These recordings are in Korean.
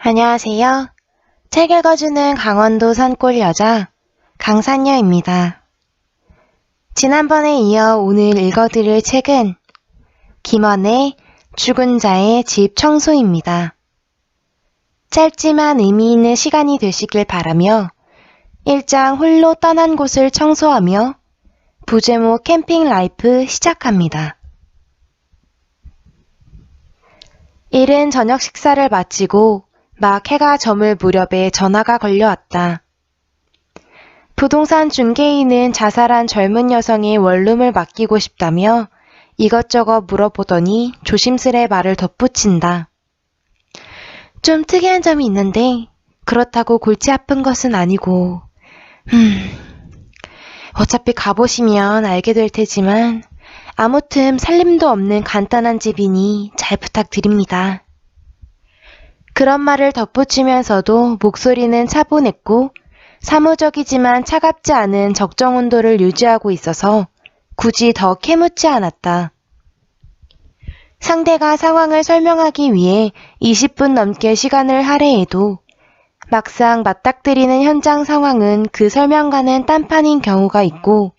안녕하세요. 책 읽어주는 강원도 산골 여자 강산여입니다. 지난번에 이어 오늘 읽어드릴 책은 김원의 죽은 자의 집 청소입니다. 짧지만 의미 있는 시간이 되시길 바라며 1장 홀로 떠난 곳을 청소하며 부제목 캠핑 라이프 시작합니다. 이른 저녁 식사를 마치고 막 해가 저물 무렵에 전화가 걸려왔다. 부동산 중개인은 자살한 젊은 여성의 원룸을 맡기고 싶다며 이것저것 물어보더니 조심스레 말을 덧붙인다. 좀 특이한 점이 있는데 그렇다고 골치 아픈 것은 아니고 어차피 가보시면 알게 될 테지만 아무튼 살림도 없는 간단한 집이니 잘 부탁드립니다. 그런 말을 덧붙이면서도 목소리는 차분했고 사무적이지만 차갑지 않은 적정 온도를 유지하고 있어서 굳이 더 캐묻지 않았다. 상대가 상황을 설명하기 위해 20분 넘게 시간을 할애해도 막상 맞닥뜨리는 현장 상황은 그 설명과는 딴판인 경우가 있고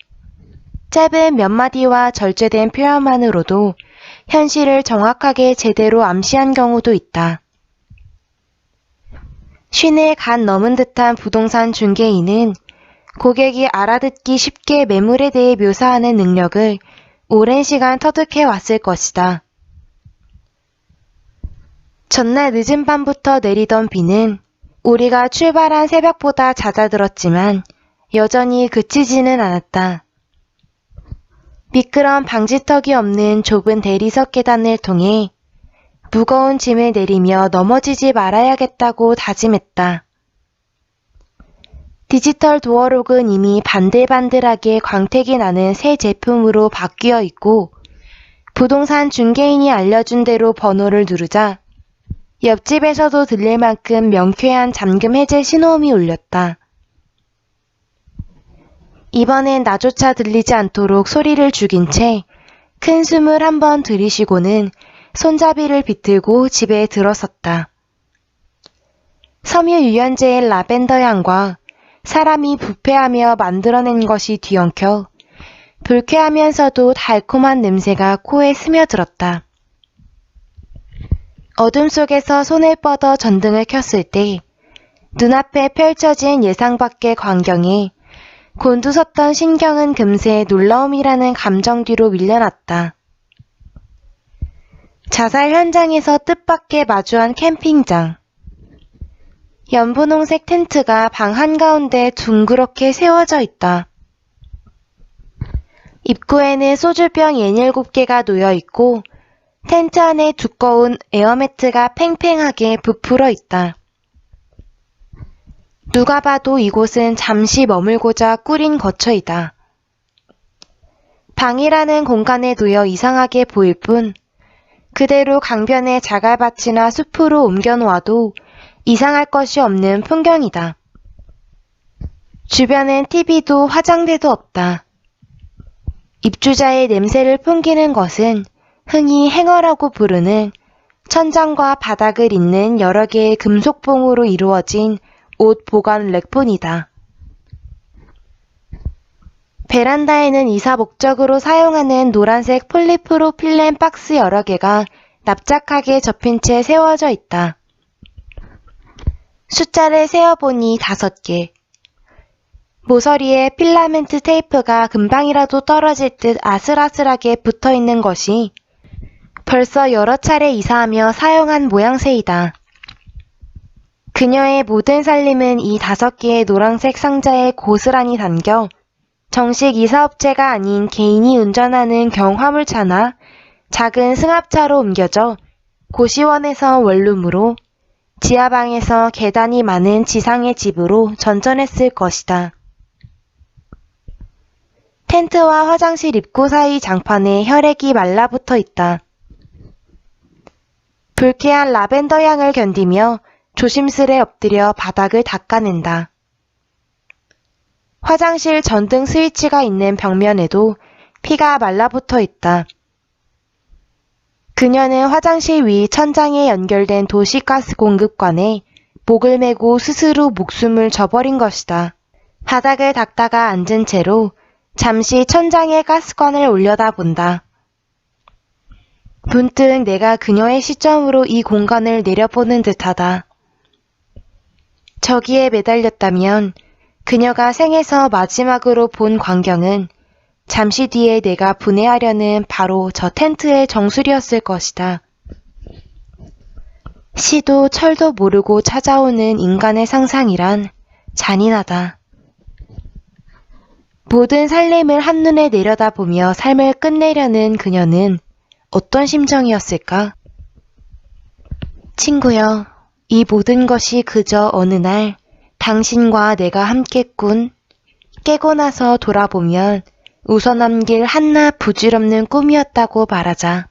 짧은 몇 마디와 절제된 표현만으로도 현실을 정확하게 제대로 암시한 경우도 있다. 쉰을 간 넘은 듯한 부동산 중개인은 고객이 알아듣기 쉽게 매물에 대해 묘사하는 능력을 오랜 시간 터득해 왔을 것이다. 전날 늦은 밤부터 내리던 비는 우리가 출발한 새벽보다 잦아들었지만 여전히 그치지는 않았다. 미끄럼 방지턱이 없는 좁은 대리석 계단을 통해 무거운 짐을 내리며 넘어지지 말아야겠다고 다짐했다. 디지털 도어록은 이미 반들반들하게 광택이 나는 새 제품으로 바뀌어 있고 부동산 중개인이 알려준 대로 번호를 누르자 옆집에서도 들릴 만큼 명쾌한 잠금 해제 신호음이 울렸다. 이번엔 나조차 들리지 않도록 소리를 죽인 채 큰 숨을 한번 들이쉬고는 손잡이를 비틀고 집에 들어섰다. 섬유 유연제의 라벤더 향과 사람이 부패하며 만들어낸 것이 뒤엉켜 불쾌하면서도 달콤한 냄새가 코에 스며들었다. 어둠 속에서 손을 뻗어 전등을 켰을 때 눈앞에 펼쳐진 예상 밖의 광경에 곤두섰던 신경은 금세 놀라움이라는 감정 뒤로 밀려났다. 자살 현장에서 뜻밖의 마주한 캠핑장. 연분홍색 텐트가 방 한가운데 둥그렇게 세워져 있다. 입구에는 소주병 67개가 놓여 있고 텐트 안에 두꺼운 에어매트가 팽팽하게 부풀어 있다. 누가 봐도 이곳은 잠시 머물고자 꾸린 거처이다. 방이라는 공간에 놓여 이상하게 보일 뿐 그대로 강변의 자갈밭이나 숲으로 옮겨놓아도 이상할 것이 없는 풍경이다. 주변엔 TV도 화장대도 없다. 입주자의 냄새를 풍기는 것은 흔히 행어라고 부르는 천장과 바닥을 잇는 여러 개의 금속봉으로 이루어진 옷 보관 랙뿐이다. 베란다에는 이사 목적으로 사용하는 노란색 폴리프로필렌 박스 여러 개가 납작하게 접힌 채 세워져 있다. 숫자를 세어보니 5개. 모서리에 필라멘트 테이프가 금방이라도 떨어질 듯 아슬아슬하게 붙어있는 것이 벌써 여러 차례 이사하며 사용한 모양새이다. 그녀의 모든 살림은 이 5개의 노란색 상자에 고스란히 담겨 정식 이사업체가 아닌 개인이 운전하는 경화물차나 작은 승합차로 옮겨져 고시원에서 원룸으로 지하방에서 계단이 많은 지상의 집으로 전전했을 것이다. 텐트와 화장실 입구 사이 장판에 혈액이 말라붙어 있다. 불쾌한 라벤더 향을 견디며 조심스레 엎드려 바닥을 닦아낸다. 화장실 전등 스위치가 있는 벽면에도 피가 말라붙어 있다. 그녀는 화장실 위 천장에 연결된 도시가스 공급관에 목을 메고 스스로 목숨을 저버린 것이다. 바닥을 닦다가 앉은 채로 잠시 천장에 가스관을 올려다본다. 문득 내가 그녀의 시점으로 이 공간을 내려보는 듯하다. 저기에 매달렸다면 그녀가 생에서 마지막으로 본 광경은 잠시 뒤에 내가 분해하려는 바로 저 텐트의 정수리였을 것이다. 시도 철도 모르고 찾아오는 인간의 상상이란 잔인하다. 모든 살림을 한눈에 내려다보며 삶을 끝내려는 그녀는 어떤 심정이었을까? 친구여, 이 모든 것이 그저 어느 날 당신과 내가 함께 깨고 나서 돌아보면 웃어넘길 한낱 부질없는 꿈이었다고 말하자.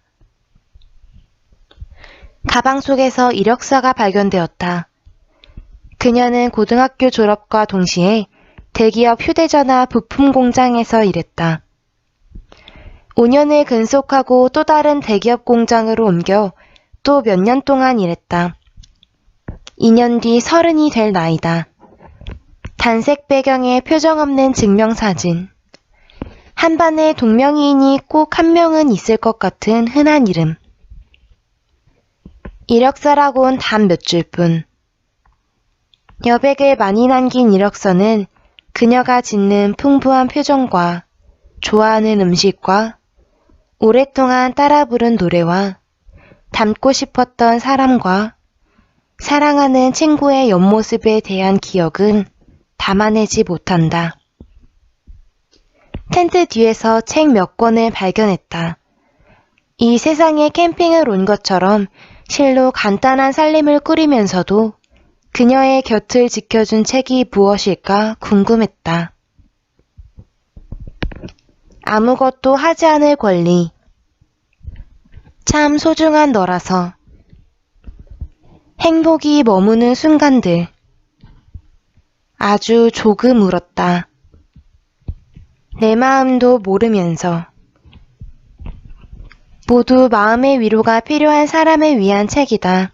가방 속에서 이력서가 발견되었다. 그녀는 고등학교 졸업과 동시에 대기업 휴대전화 부품 공장에서 일했다. 5년을 근속하고 또 다른 대기업 공장으로 옮겨 또 몇 년 동안 일했다. 2년 뒤 30이 될 나이다. 단색 배경에 표정 없는 증명사진. 한반에 동명이인이 꼭 한 명은 있을 것 같은 흔한 이름. 이력서라곤 단 몇 줄 뿐. 여백을 많이 남긴 이력서는 그녀가 짓는 풍부한 표정과 좋아하는 음식과 오랫동안 따라 부른 노래와 닮고 싶었던 사람과 사랑하는 친구의 옆모습에 대한 기억은 담아내지 못한다. 텐트 뒤에서 책 몇 권을 발견했다. 이 세상에 캠핑을 온 것처럼 실로 간단한 살림을 꾸리면서도 그녀의 곁을 지켜준 책이 무엇일까 궁금했다. 아무것도 하지 않을 권리. 참 소중한 너라서. 행복이 머무는 순간들. 아주 조금 울었다. 내 마음도 모르면서. 모두 마음의 위로가 필요한 사람을 위한 책이다.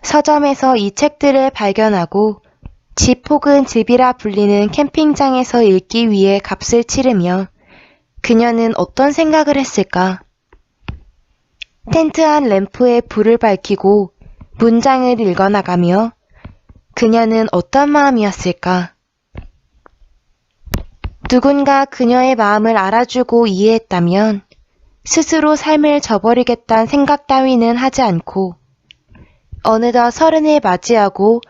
서점에서 이 책들을 발견하고 집 혹은 집이라 불리는 캠핑장에서 읽기 위해 값을 치르며 그녀는 어떤 생각을 했을까? 텐트 안 램프에 불을 밝히고 문장을 읽어나가며 그녀는 어떤 마음이었을까? 누군가 그녀의 마음을 알아주고 이해했다면 스스로 삶을 저버리겠다는 생각 따위는 하지 않고 어느덧 30을 맞이하고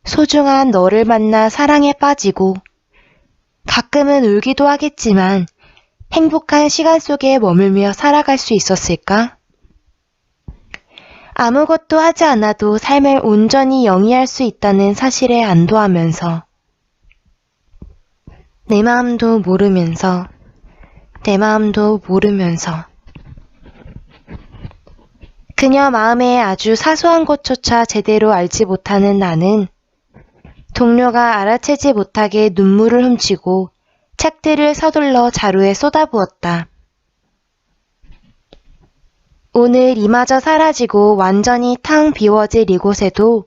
소중한 너를 만나 사랑에 빠지고 가끔은 울기도 하겠지만 행복한 시간 속에 머물며 살아갈 수 있었을까? 아무것도 하지 않아도 삶을 온전히 영위할 수 있다는 사실에 안도하면서 내 마음도 모르면서 그녀 마음의 아주 사소한 것조차 제대로 알지 못하는 나는 동료가 알아채지 못하게 눈물을 훔치고 책들을 서둘러 자루에 쏟아부었다. 오늘 이마저 사라지고 완전히 텅 비워질 이곳에도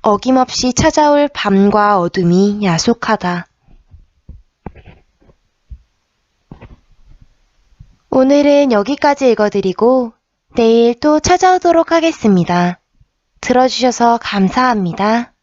어김없이 찾아올 밤과 어둠이 야속하다. 오늘은 여기까지 읽어드리고 내일 또 찾아오도록 하겠습니다. 들어주셔서 감사합니다.